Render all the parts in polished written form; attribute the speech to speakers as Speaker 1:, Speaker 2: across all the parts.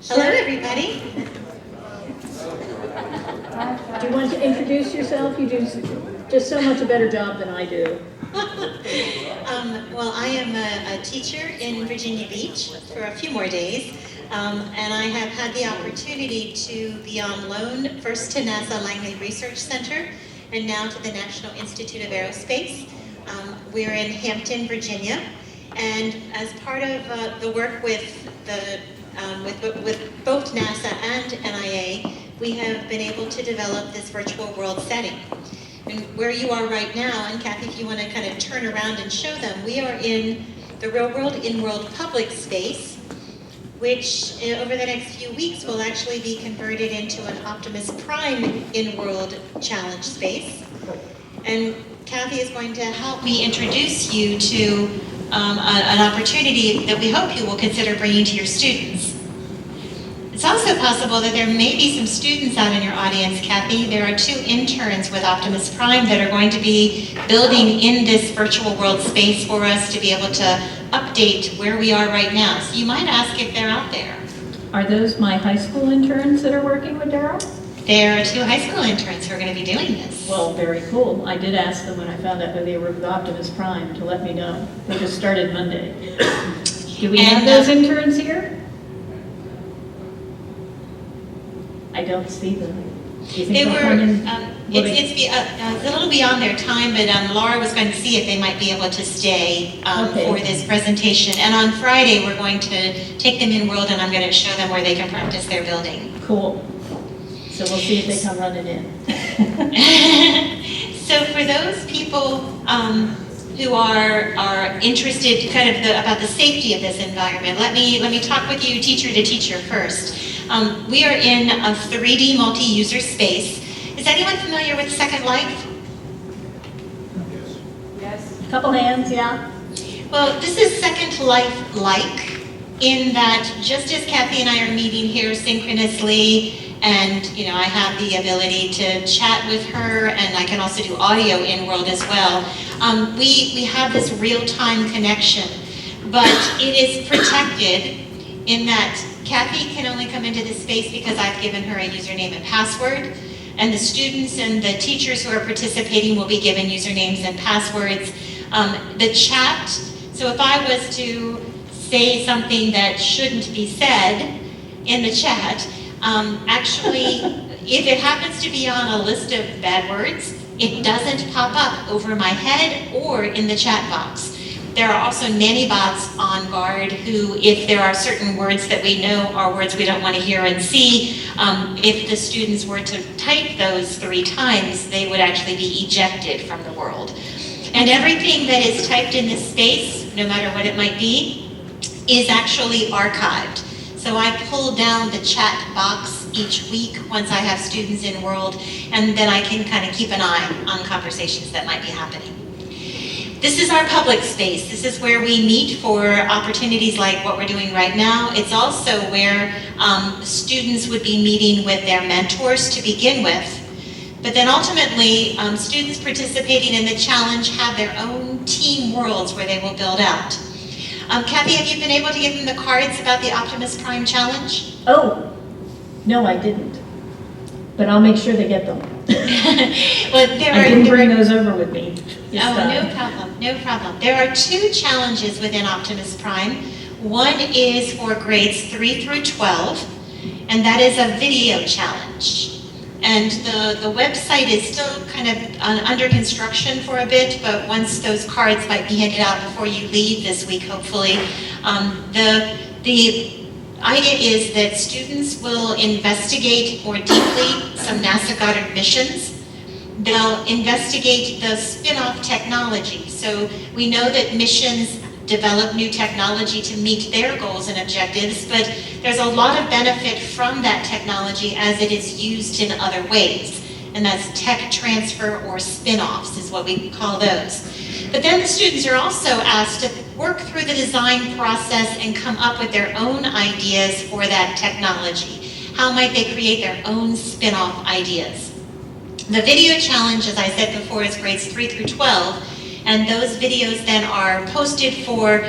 Speaker 1: Hello, everybody.
Speaker 2: Do you want to introduce yourself? You do just so much a better job than I do.
Speaker 1: Well, I am a teacher in Virginia Beach for a few more days, and I have had the opportunity to be on loan first to NASA Langley Research Center and now to the National Institute of Aerospace. We're in Hampton, Virginia, and as part of the work with both NASA and NIA, we have been able to develop this virtual world setting. And where you are right now, and Kathy, if you want to kind of turn around and show them, we are in the Real World InWorld public space, which over the next few weeks will actually be converted into an Optimus Prime InWorld challenge space. And Kathy is going to help me introduce you to an opportunity that we hope you will consider bringing to your students. It's also possible that there may be some students out in your audience, Kathy. There are 2 interns with Optimus Prime that are going to be building in this virtual world space for us to be able to update where we are right now. So you might ask if they're out there.
Speaker 2: Are those my high school interns that are working with Daryl?
Speaker 1: There are 2 high school interns who are going to be doing this.
Speaker 2: Well, very cool. I did ask them when I found out that they were with Optimus Prime to let me know. They just started Monday. Do we have those interns here? I don't see them. Do you think
Speaker 1: They
Speaker 2: they'll
Speaker 1: were,
Speaker 2: come in?
Speaker 1: it's a little beyond their time, but Laura was going to see if they might be able to stay for this presentation. And on Friday, we're going to take them in world, and I'm going to show them where they can practice their building.
Speaker 2: Cool. So we'll see if they come running in.
Speaker 1: So for those people who are interested kind of about the safety of this environment, let me talk with you teacher to teacher first. We are in a 3D multi-user space. Is anyone familiar with Second Life?
Speaker 2: Yes. Couple hands, yeah.
Speaker 1: Well, this is Second Life-like in that just as Kathy and I are meeting here synchronously, and I have the ability to chat with her, and I can also do audio in world as well. We have this real-time connection, but it is protected in that Kathy can only come into this space because I've given her a username and password, and the students and the teachers who are participating will be given usernames and passwords. The chat, so if I was to say something that shouldn't be said in the chat, actually, if it happens to be on a list of bad words, it doesn't pop up over my head or in the chat box. There are also nanny bots on guard who, if there are certain words that we know are words we don't want to hear and see, if the students were to type those 3 times, they would actually be ejected from the world. And everything that is typed in this space, no matter what it might be, is actually archived. So I pull down the chat box each week once I have students in world, and then I can kind of keep an eye on conversations that might be happening. This is our public space. This is where we meet for opportunities like what we're doing right now. It's also where students would be meeting with their mentors to begin with. But then ultimately, students participating in the challenge have their own team worlds where they will build out. Kathy, have you been able to give them the cards about the Optimus Prime Challenge?
Speaker 2: Oh, no, I didn't. But I'll make sure they get them.
Speaker 1: Well,
Speaker 2: I didn't bring those over with me.
Speaker 1: No problem, no problem. There are 2 challenges within Optimus Prime. One is for grades 3 through 12, and that is a video challenge. And the website is still kind of under construction for a bit, but once those cards might be handed out before you leave this week, hopefully. The idea is that students will investigate more deeply some NASA Goddard missions. They'll investigate the spin-off technology. So we know that missions develop new technology to meet their goals and objectives, but there's a lot of benefit from that technology as it is used in other ways. And that's tech transfer or spin-offs is what we call those. But then the students are also asked to work through the design process and come up with their own ideas for that technology. How might they create their own spin-off ideas? The video challenge, as I said before, is grades 3 through 12. And those videos then are posted for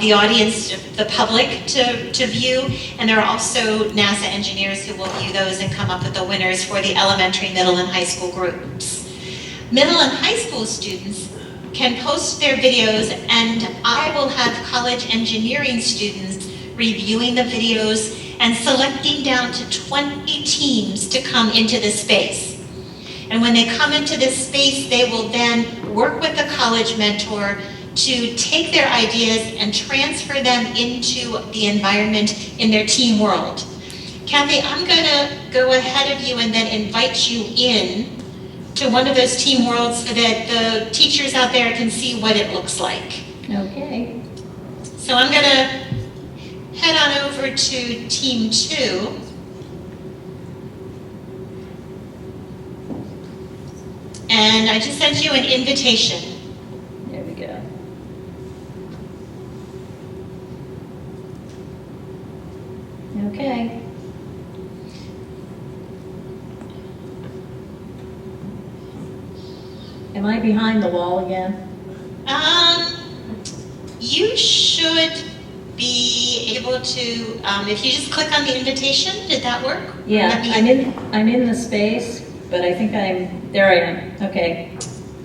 Speaker 1: the audience, the public to view. And there are also NASA engineers who will view those and come up with the winners for the elementary, middle, and high school groups. Middle and high school students can post their videos, and I will have college engineering students reviewing the videos and selecting down to 20 teams to come into this space. And when they come into this space, they will then work with the college mentor to take their ideas and transfer them into the environment in their team world. Kathy, I'm gonna go ahead of you and then invite you in to one of those team worlds so that the teachers out there can see what it looks like.
Speaker 2: Okay.
Speaker 1: So I'm gonna head on over to team 2. And I just sent you an invitation.
Speaker 2: There we go. Okay. Am I behind the wall again?
Speaker 1: You should be able to, if you just click on the invitation, did that work?
Speaker 2: Yeah, I'm in the space, but I think there I am. Okay.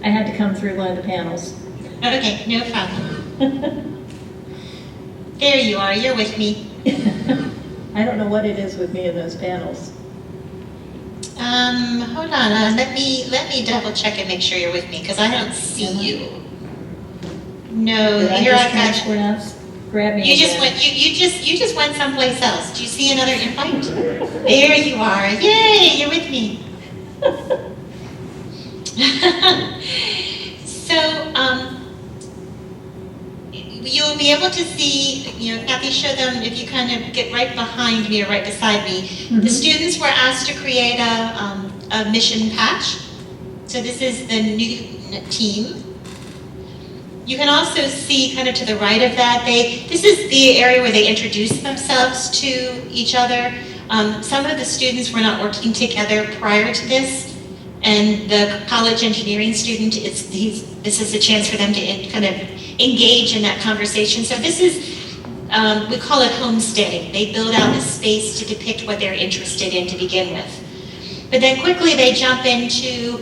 Speaker 2: I had to come through one of the panels.
Speaker 1: Okay, no problem. There you are, you're with me.
Speaker 2: I don't know what it is with me in those panels.
Speaker 1: Hold on, let me double check and make sure you're with me, because I don't see you. No,
Speaker 2: Did
Speaker 1: here
Speaker 2: I
Speaker 1: I've
Speaker 2: just
Speaker 1: got.
Speaker 2: grab me
Speaker 1: You
Speaker 2: again.
Speaker 1: just went someplace else. Do you see another invite? There you are. Yay, you're with me. So, you'll be able to see, Kathy, show them if you kind of get right behind me or right beside me.
Speaker 2: Mm-hmm.
Speaker 1: The students were asked to create a mission patch. So this is the new team. You can also see kind of to the right of that, this is the area where they introduce themselves to each other. Some of the students were not working together prior to this, and the college engineering student, this is a chance for them to kind of engage in that conversation. So this is, we call it homesteading. They build out this space to depict what they're interested in to begin with. But then quickly they jump into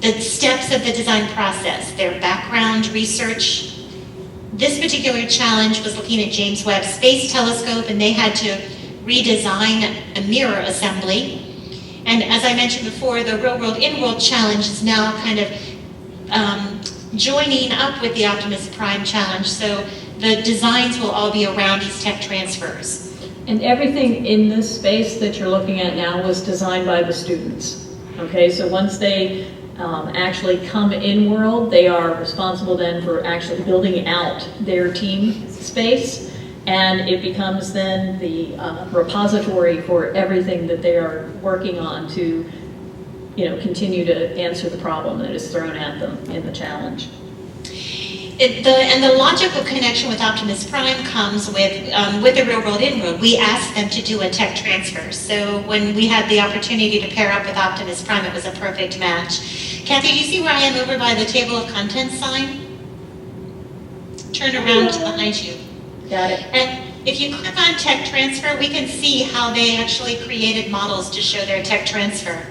Speaker 1: the steps of the design process, their background research. This particular challenge was looking at James Webb Space Telescope, and they had to redesign a mirror assembly. And as I mentioned before, the Real World InWorld challenge is now kind of joining up with the Optimus Prime challenge, so the designs will all be around these tech transfers.
Speaker 2: And everything in this space that you're looking at now was designed by the students. Okay, so once they actually come in world, they are responsible then for actually building out their team space, and it becomes then the repository for everything that they are working on to continue to answer the problem that is thrown at them in the challenge.
Speaker 1: And the logical connection with Optimus Prime comes with the Real World InWorld. We asked them to do a tech transfer. So when we had the opportunity to pair up with Optimus Prime, it was a perfect match. Kathy, do you see where I am over by the table of contents sign? Turn around behind you.
Speaker 2: Got it.
Speaker 1: And if you click on tech transfer, we can see how they actually created models to show their tech transfer.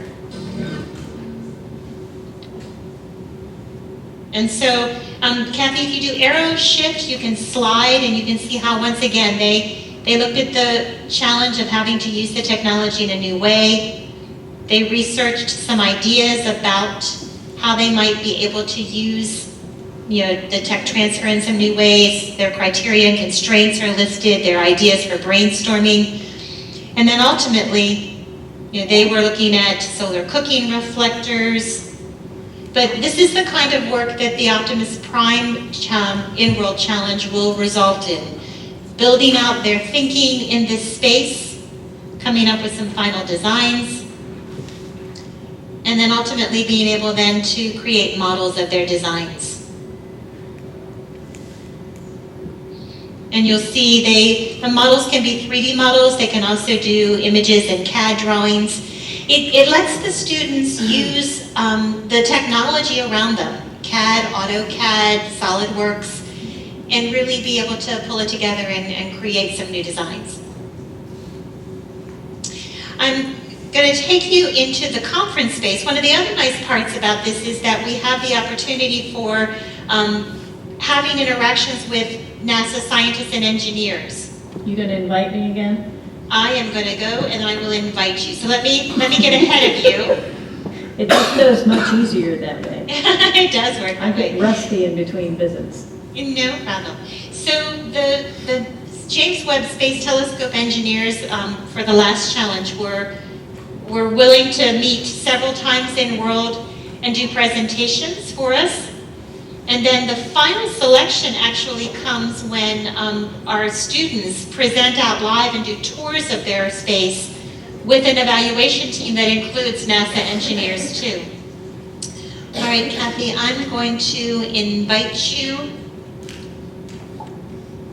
Speaker 1: And so, Kathy, if you do arrow shift, you can slide, and you can see how, once again, they looked at the challenge of having to use the technology in a new way. They researched some ideas about how they might be able to use the tech transfer in some new ways. Their criteria and constraints are listed, their ideas for brainstorming. And then ultimately, they were looking at solar cooking reflectors. But this is the kind of work that the Optimus Prime InWorld Challenge will result in. Building out their thinking in this space, coming up with some final designs, and then ultimately being able then to create models of their designs. And you'll see the models can be 3D models. They can also do images and CAD drawings. It lets the students use the technology around them, CAD, AutoCAD, SolidWorks, and really be able to pull it together and create some new designs. I'm going to take you into the conference space. One of the other nice parts about this is that we have the opportunity for having interactions with NASA scientists and engineers.
Speaker 2: You going to invite me again?
Speaker 1: I am going to go and I will invite you. So let me get ahead of you.
Speaker 2: It just goes much easier that way.
Speaker 1: It does work.
Speaker 2: I get rusty in between visits.
Speaker 1: No problem. So the James Webb Space Telescope engineers for the last challenge were willing to meet several times in world and do presentations for us. And then the final selection actually comes when our students present out live and do tours of their space with an evaluation team that includes NASA engineers too. All right, Kathy, I'm going to invite you.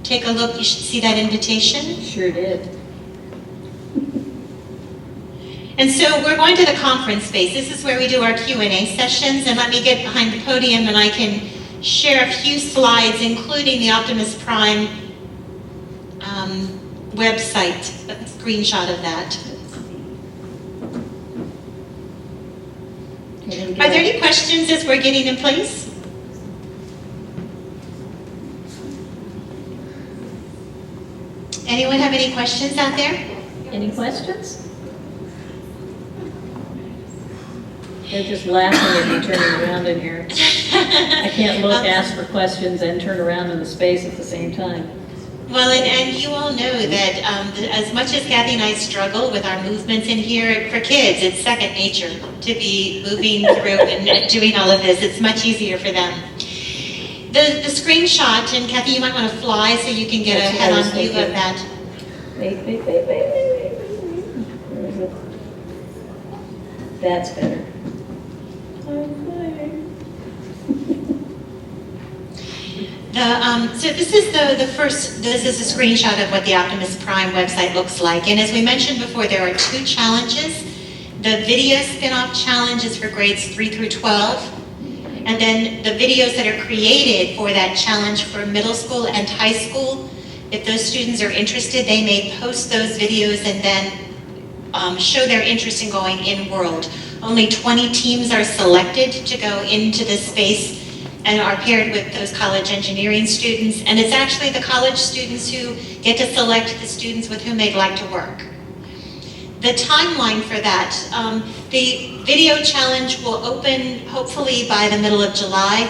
Speaker 1: Take a look, you should see that invitation.
Speaker 2: Sure did.
Speaker 1: And so we're going to the conference space. This is where we do our Q&A sessions, and let me get behind the podium and I can share a few slides, including the Optimus Prime website, a screenshot of that. Are there any questions as we're getting in place? Anyone have any questions out there?
Speaker 2: Any questions? They're just laughing at me turning around in here. I can't look, ask for questions, and turn around in the space at the same time.
Speaker 1: Well, and you all know that as much as Kathy and I struggle with our movements in here, for kids, it's second nature to be moving through and doing all of this. It's much easier for them. The screenshot, and Kathy, you might want to fly so you can get a head-on view of that.
Speaker 2: Wait. Where is it? That's better. I'm flying.
Speaker 1: So this is this is a screenshot of what the Optimus Prime website looks like. And as we mentioned before, there are two challenges. The video spin-off challenge is for grades 3 through 12. And then the videos that are created for that challenge for middle school and high school, if those students are interested, they may post those videos and then show their interest in going in-world. Only 20 teams are selected to go into this space and are paired with those college engineering students. And it's actually the college students who get to select the students with whom they'd like to work. The timeline for that, the video challenge will open hopefully by the middle of July,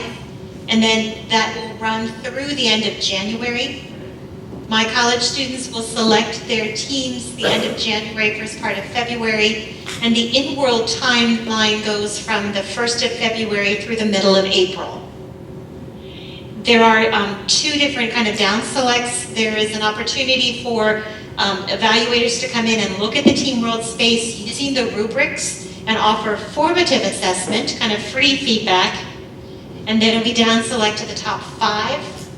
Speaker 1: and then that will run through the end of January. My college students will select their teams the end of January, first part of February, and the in-world timeline goes from the 1st of February through the middle of April. There are two different kind of down selects. There is an opportunity for evaluators to come in and look at the Team World space using the rubrics and offer formative assessment, kind of free feedback, and then it'll be down select to the top 5,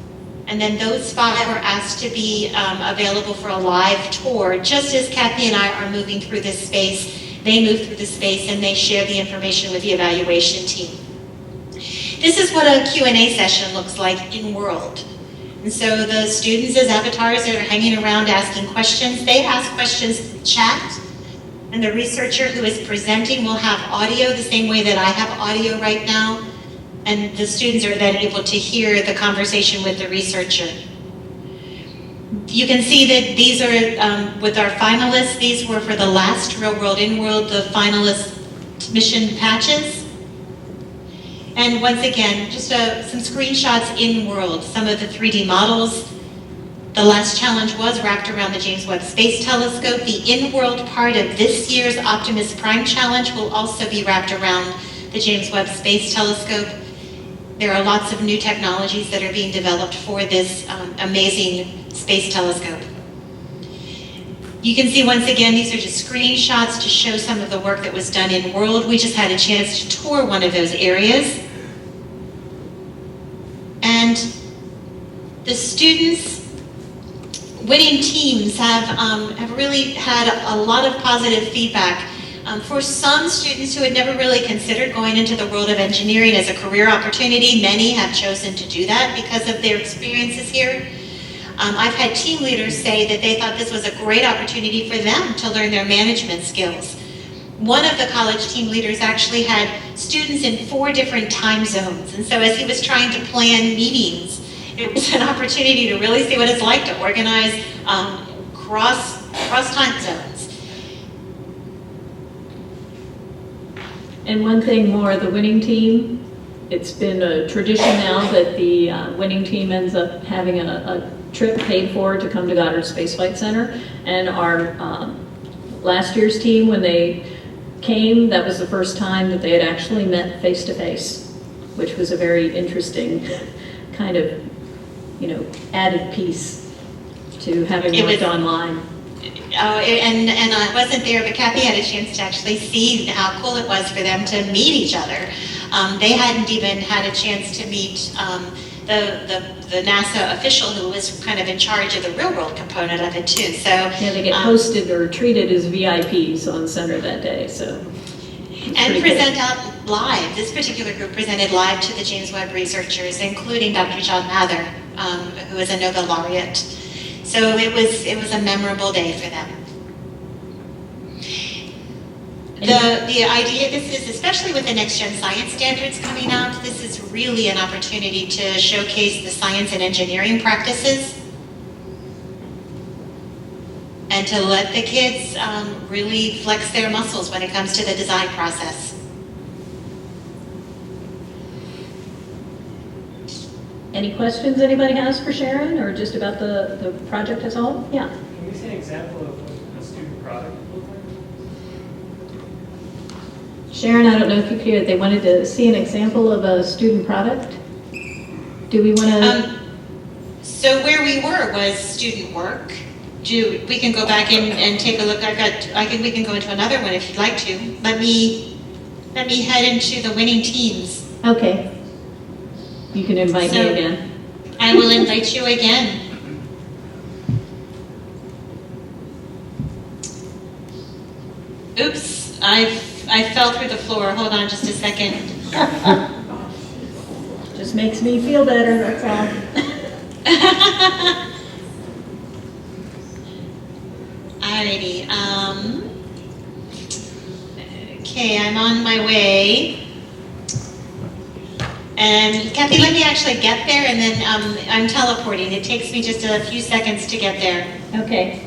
Speaker 1: and then those 5 are asked to be available for a live tour. Just as Kathy and I are moving through this space, they move through the space and they share the information with the evaluation team. This is what a Q&A session looks like in world. And so the students as avatars that are hanging around asking questions, they ask questions in the chat, and the researcher who is presenting will have audio the same way that I have audio right now, and the students are then able to hear the conversation with the researcher. You can see that these are, with our finalists, these were for the last Real World in-world, the finalist mission patches. And once again, just some screenshots in-world, some of the 3D models. The last challenge was wrapped around the James Webb Space Telescope. The in-world part of this year's Optimus Prime Challenge will also be wrapped around the James Webb Space Telescope. There are lots of new technologies that are being developed for this amazing space telescope. You can see once again, these are just screenshots to show some of the work that was done in world. We just had a chance to tour one of those areas. And the students, winning teams have really had a lot of positive feedback. For some students who had never really considered going into the world of engineering as a career opportunity, many have chosen to do that because of their experiences here. I've had team leaders say that they thought this was a great opportunity for them to learn their management skills. One of the college team leaders actually had students in 4 different time zones, and so as he was trying to plan meetings, it was an opportunity to really see what it's like to organize cross time zones.
Speaker 2: And one thing more, the winning team, it's been a tradition now that the winning team ends up having a trip paid for to come to Goddard Space Flight Center. And our last year's team, when they came, that was the first time that they had actually met face-to-face, which was a very interesting kind of, added piece to having worked online.
Speaker 1: Oh, and I wasn't there, but Kathy had a chance to actually see how cool it was for them to meet each other. They hadn't even had a chance to meet the NASA official who was kind of in charge of the real world component of it too. So
Speaker 2: yeah, they get hosted or treated as VIPs on center that day. So
Speaker 1: and present out live. This particular group presented live to the James Webb researchers, including Dr. John Mather, who is a Nobel laureate. So it was a memorable day for them. The idea, this is, especially with the next gen science standards coming out, this is really an opportunity to showcase the science and engineering practices and to let the kids really flex their muscles when it comes to the design process.
Speaker 2: Any questions anybody has for Sharon, or just about the project as a whole? Yeah.
Speaker 3: Can you see an example of what a student product would look like?
Speaker 2: Sharon, I don't know if you could hear, they wanted to see an example of a student product. Do we want to?
Speaker 1: So where we were was student work. We can go back and take a look. We can go into another one if you'd like to. Let me head into the winning teams.
Speaker 2: Okay. You can invite me again.
Speaker 1: I will invite you again. Oops, I fell through the floor. Hold on just a second.
Speaker 2: Just makes me feel better, that's all.
Speaker 1: Alrighty. Okay, I'm on my way. And Kathy, let me actually get there, and then I'm teleporting. It takes me just a few seconds to get there.
Speaker 2: Okay.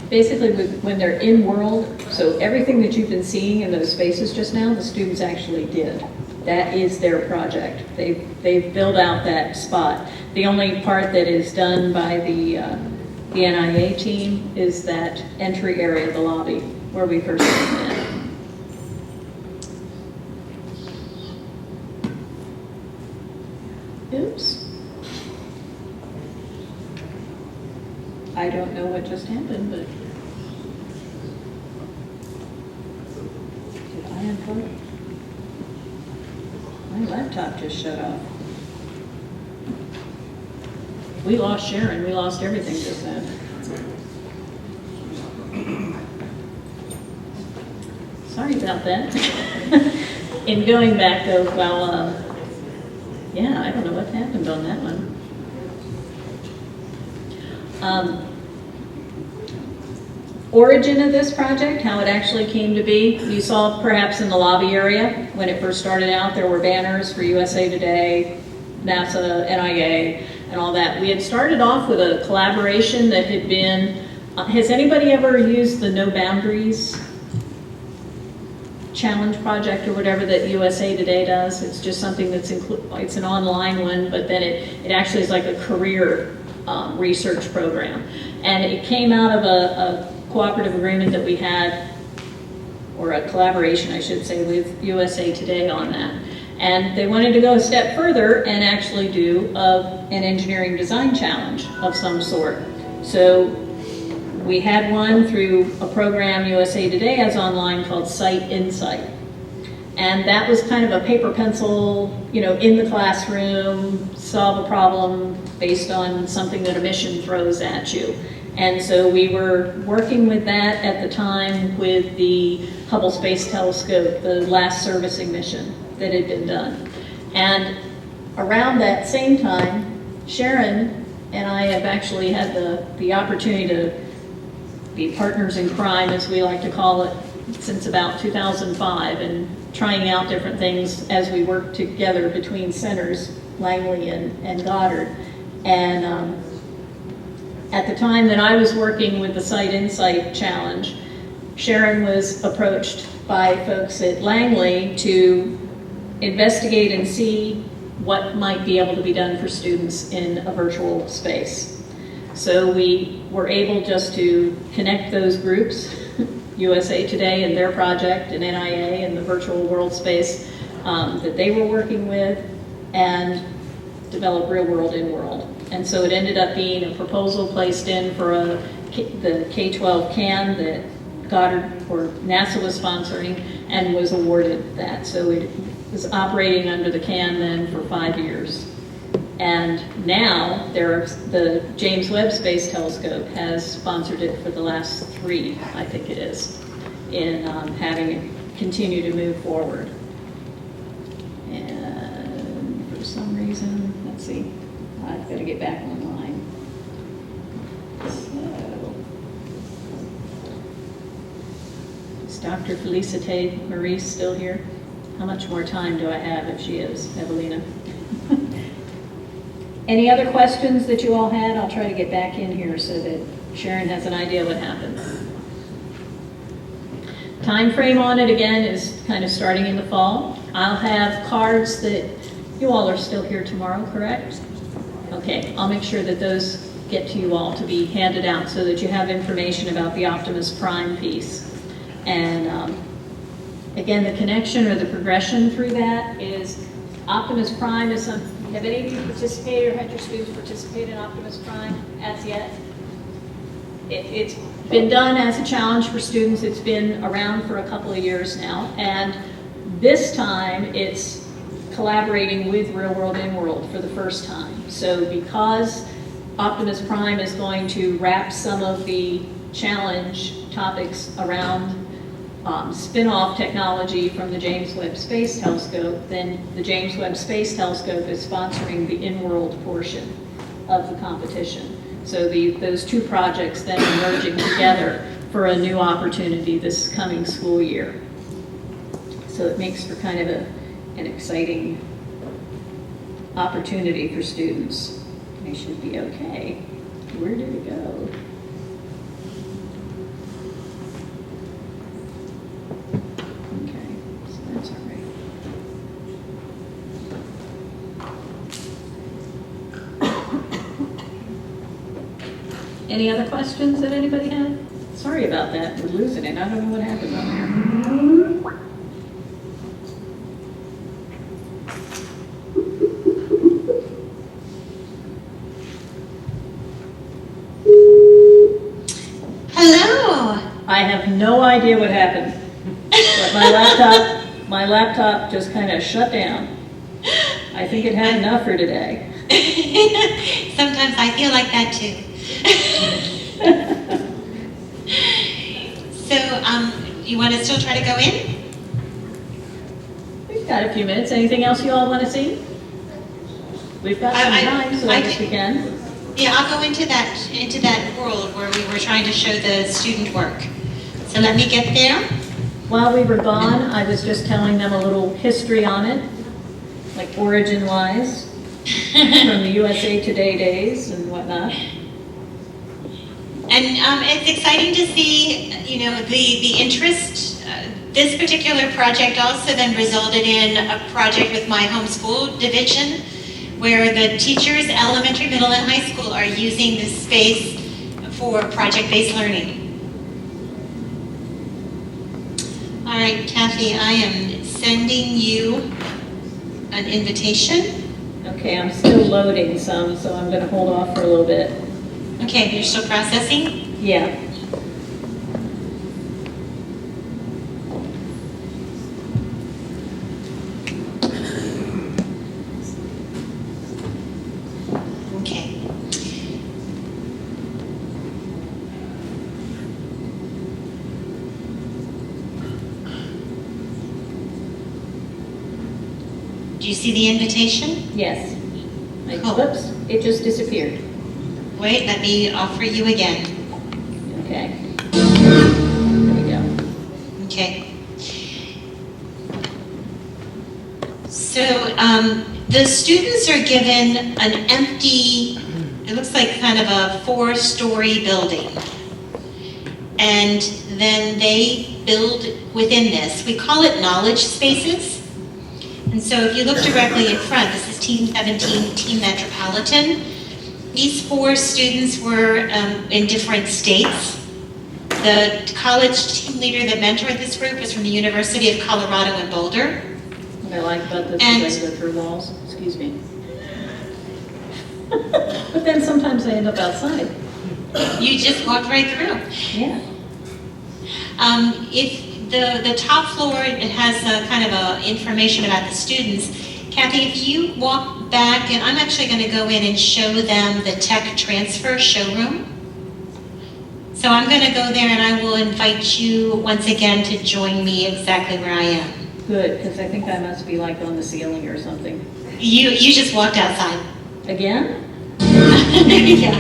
Speaker 2: Basically, when they're in world, so everything that you've been seeing in those spaces just now, the students actually did. That is their project. They've built out that spot. The only part that is done by the NIA team is that entry area of the lobby where we first came in. Oops. I don't know what just happened, but did I unplug? My laptop just shut off. We lost Sharon. We lost everything just then. Sorry about that. In going back though, well, yeah, I don't know what happened on that one. Origin of this project, how it actually came to be. You saw perhaps in the lobby area when it first started out, there were banners for USA Today, NASA, NIA, and all that. We had started off with a collaboration that had been, has anybody ever used the No Boundaries challenge project or whatever that USA Today does? It's just something that's it's an online one, but then it actually is like a career research program. And it came out of a cooperative agreement that we had, or a collaboration I should say, with USA Today on that. And they wanted to go a step further and actually do an engineering design challenge of some sort. So we had one through a program USA Today has online called Site Insight. And that was kind of a paper pencil, in the classroom, solve a problem based on something that a mission throws at you. And so we were working with that at the time with the Hubble Space Telescope, the last servicing mission that had been done. And around that same time, Sharon and I have actually had the opportunity to be partners in crime, as we like to call it, since about 2005, and trying out different things as we work together between centers, Langley and Goddard. And at the time that I was working with the Site Insight Challenge, Sharon was approached by folks at Langley to investigate and see what might be able to be done for students in a virtual space. So we were able just to connect those groups, USA Today and their project, and NIA and the virtual world space that they were working with, and develop Real World InWorld. And so it ended up being a proposal placed in for the K-12 CAN that Goddard or NASA was sponsoring, and was awarded that. So it was operating under the CAN then for 5 years. And now the James Webb Space Telescope has sponsored it for the last 3, I think it is, in having it continue to move forward. And for some reason, let's see, I've got to get back online. So, is Dr. Felicite Maurice still here? How much more time do I have if she is, Evelina? Any other questions that you all had? I'll try to get back in here so that Sharon has an idea what happened. Time frame on it, again, is kind of starting in the fall. I'll have cards that you all are still here tomorrow, correct? Okay, I'll make sure that those get to you all to be handed out so that you have information about the Optimus Prime piece. And again, the connection or the progression through that is Optimus Prime is some. Have any of you participated or had your students participate in Optimus Prime as yet? It's been done as a challenge for students. It's been around for a couple of years now. And this time it's collaborating with Real World InWorld for the first time. So because Optimus Prime is going to wrap some of the challenge topics around spin-off technology from the James Webb Space Telescope, then the James Webb Space Telescope is sponsoring the InWorld portion of the competition. So those two projects then are merging together for a new opportunity this coming school year. So it makes for kind of an exciting opportunity for students. They should be okay. Where did it go? That's all right. Any other questions that anybody had? Sorry about that. We're losing it. I don't know what happened on there.
Speaker 1: Hello.
Speaker 2: I have no idea what happened. But my laptop just kind of shut down. I think it had enough for today.
Speaker 1: Sometimes I feel like that too. So, you want to still try to go in?
Speaker 2: We've got a few minutes. Anything else you all want to see? We've got some time, so I guess we can.
Speaker 1: Yeah, I'll go into that world where we were trying to show the student work. So let me get there.
Speaker 2: While we were gone, I was just telling them a little history on it, like origin-wise, from the USA Today days and whatnot.
Speaker 1: And it's exciting to see, the interest. This particular project also then resulted in a project with my homeschool division, where the teachers, elementary, middle, and high school, are using this space for project-based learning. All right, Kathy, I am sending you an invitation.
Speaker 2: Okay, I'm still loading some, so I'm going to hold off for a little bit.
Speaker 1: Okay, you're still processing?
Speaker 2: Yeah.
Speaker 1: Okay. Do you see the invitation?
Speaker 2: Yes.
Speaker 1: Cool.
Speaker 2: Whoops, it just disappeared.
Speaker 1: Wait, let me offer you again.
Speaker 2: Okay. There we go.
Speaker 1: Okay. So the students are given an empty, it looks like kind of a 4-story building. And then they build within this. We call it knowledge spaces. And so if you look directly in front, this is Team 17, Team Metropolitan. These 4 students were in different states. The college team leader that mentored this group was from the University of Colorado in Boulder.
Speaker 2: What I like about this
Speaker 1: And-
Speaker 2: is I go through walls, excuse me. But then sometimes I end up outside.
Speaker 1: You just walked right through.
Speaker 2: Yeah.
Speaker 1: If the top floor, it has a kind of information about the students. Kathy, if you walk back, and I'm actually going to go in and show them the tech transfer showroom. So I'm going to go there and I will invite you once again to join me exactly where I am.
Speaker 2: Good, because I think I must be like on the ceiling or something.
Speaker 1: You just walked outside.
Speaker 2: Again?
Speaker 1: There you go.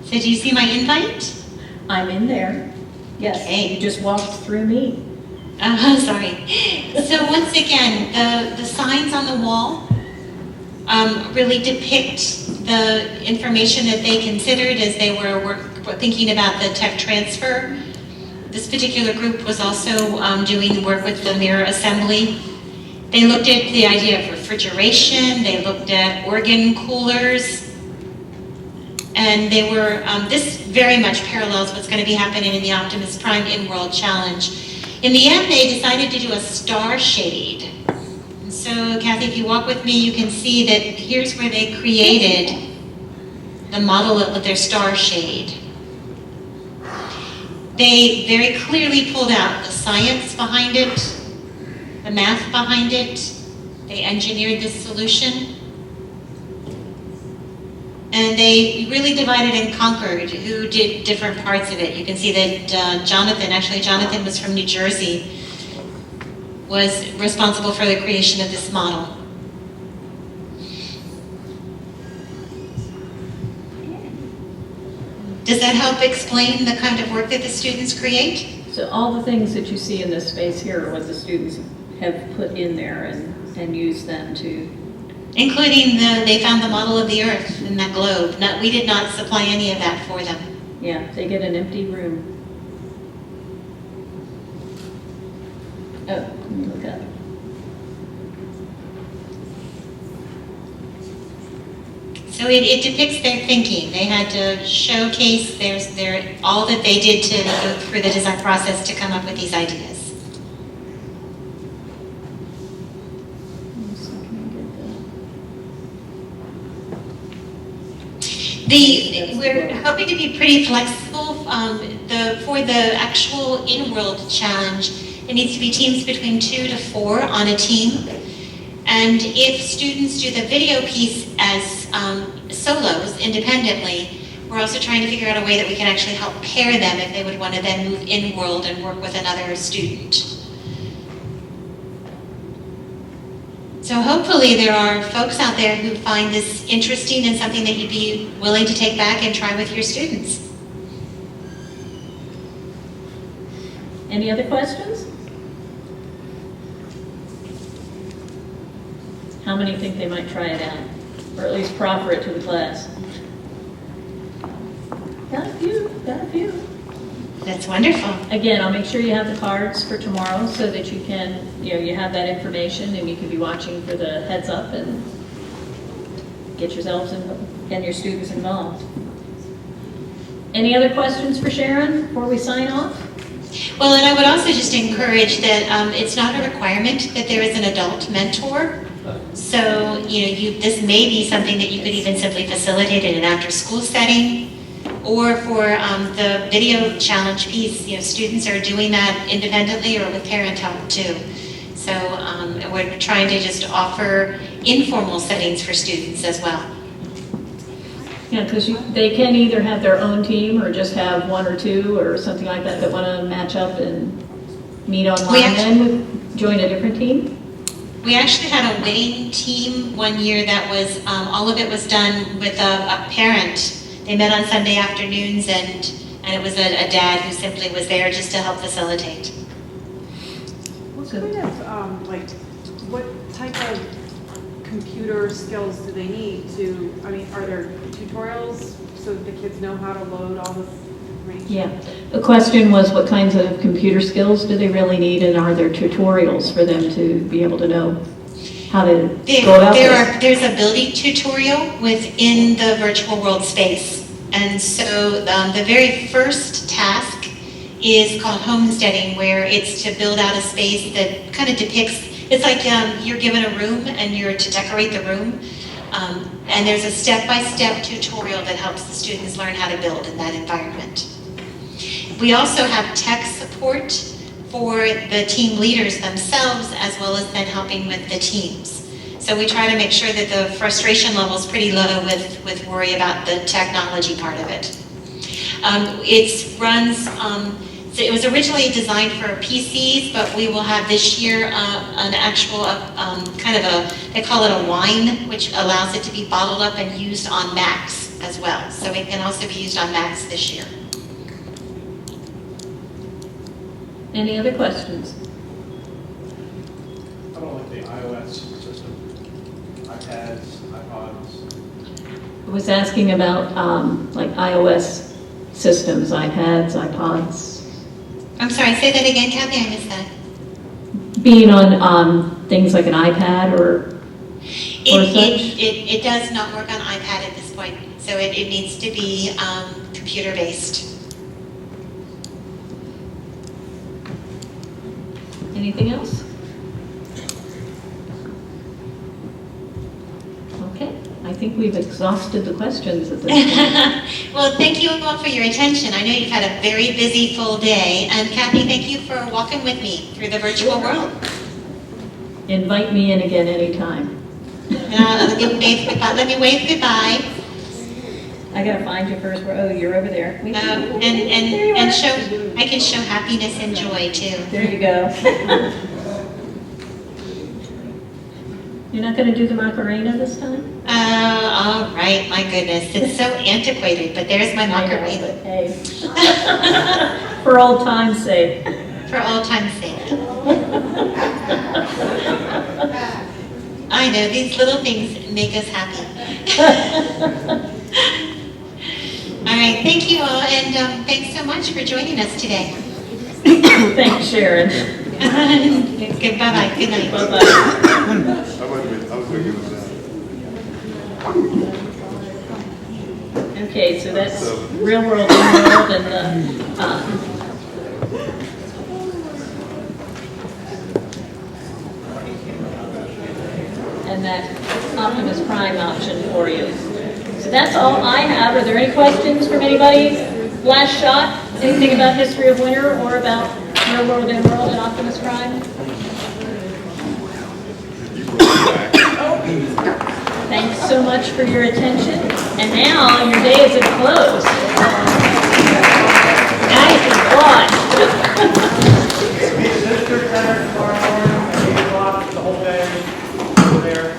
Speaker 1: So do you see my invite?
Speaker 2: I'm in there. Yes,
Speaker 1: Okay.
Speaker 2: you just walked through me.
Speaker 1: Sorry. So once again, the signs on the wall really depict the information that they considered as they were thinking about the tech transfer. This particular group was also doing work with the mirror assembly. They looked at the idea of refrigeration, they looked at organ coolers, and they were, this very much parallels what's going to be happening in the Optimus Prime InWorld Challenge. In the end, they decided to do a star shade. And so, Kathy, if you walk with me, you can see that here's where they created the model of their star shade. They very clearly pulled out the science behind it, the math behind it. They engineered this solution. And they really divided and conquered who did different parts of it. You can see that Jonathan was from New Jersey, was responsible for the creation of this model. Does that help explain the kind of work that the students create?
Speaker 2: So all the things that you see in this space here are what the students have put in there and used them to.
Speaker 1: Including they found the model of the Earth in that globe. We did not supply any of that for them.
Speaker 2: Yeah, they get an empty room. Oh, let me look up.
Speaker 1: So it depicts their thinking. They had to showcase all that they did to go through the design process to come up with these ideas. We're hoping to be pretty flexible. For the actual InWorld challenge, it needs to be teams between 2 to 4 on a team. And if students do the video piece as solos, independently, we're also trying to figure out a way that we can actually help pair them if they would want to then move InWorld and work with another student. So hopefully there are folks out there who find this interesting and something that you'd be willing to take back and try with your students.
Speaker 2: Any other questions? How many think they might try it out? Or at least proffer it to the class? Got a few.
Speaker 1: That's wonderful.
Speaker 2: Again, I'll make sure you have the cards for tomorrow so that you can, you have that information and you can be watching for the heads up and get yourselves and your students involved. Any other questions for Sharon before we sign off?
Speaker 1: Well, and I would also just encourage that it's not a requirement that there is an adult mentor. So, this may be something that you could even simply facilitate in an after-school setting. Or for the video challenge piece, students are doing that independently or with parent help too. So we're trying to just offer informal settings for students as well.
Speaker 2: Yeah, because they can either have their own team or just have 1 or 2 or something like that want to match up and meet online and join a different team.
Speaker 1: We actually had a wedding team one year that was, all of it was done with a parent. They met on Sunday afternoons and it was a dad who simply was there just to help facilitate.
Speaker 4: What kind of, what type of computer skills do they need to, I mean, are there tutorials so that the kids know how to load all this information?
Speaker 2: Yeah, the question was what kinds of computer skills do they really need, and are there tutorials for them to be able to know how to go about this?
Speaker 1: There's a building tutorial within the virtual world space. And so the very first task is called homesteading, where it's to build out a space that kind of depicts, it's like you're given a room and you're to decorate the room. And there's a step-by-step tutorial that helps the students learn how to build in that environment. We also have tech support for the team leaders themselves, as well as then helping with the teams. So we try to make sure that the frustration level is pretty low with worry about the technology part of it. So it was originally designed for PCs, but we will have this year an actual they call it a wine, which allows it to be bottled up and used on Macs as well. So it can also be used on Macs this year.
Speaker 2: Any other questions?
Speaker 3: I don't like the iOS system, iPads, iPods.
Speaker 2: I was asking about like iOS systems, iPads, iPods.
Speaker 1: I'm sorry, say that again, Kathy, I missed that.
Speaker 2: Being on things like an iPad or such?
Speaker 1: It does not work on iPad at this point, so it needs to be computer-based.
Speaker 2: Anything else? Okay, I think we've exhausted the questions at this point.
Speaker 1: Well, thank you all for your attention. I know you've had a very busy, full day. And Kathy, thank you for walking with me through the virtual world.
Speaker 2: Invite me in again anytime.
Speaker 1: Let me wave goodbye.
Speaker 2: I gotta find you first. Oh, you're over there.
Speaker 1: And I can show happiness and joy too.
Speaker 2: There you go. You're not gonna do the Macarena this time?
Speaker 1: All right, my goodness. It's so antiquated, but there's my Macarena.
Speaker 2: Hey. For old time's sake.
Speaker 1: For old time's sake. I know, these little things make us happy. All right, thank you all, and thanks so much for joining us today.
Speaker 2: Thanks, Sharon.
Speaker 1: Good, bye-bye, good night.
Speaker 2: Bye-bye. Okay, so that's real world, InWorld, and that Optimus Prime option for you. So that's all I have. Are there any questions from anybody? Last shot? Anything about History of Winter or about Real World, InWorld, and Optimus Prime? Thanks so much for your attention. And now your day is at close. Now you can watch.
Speaker 3: Visitor center tomorrow morning, 8 o'clock, the whole day, over there.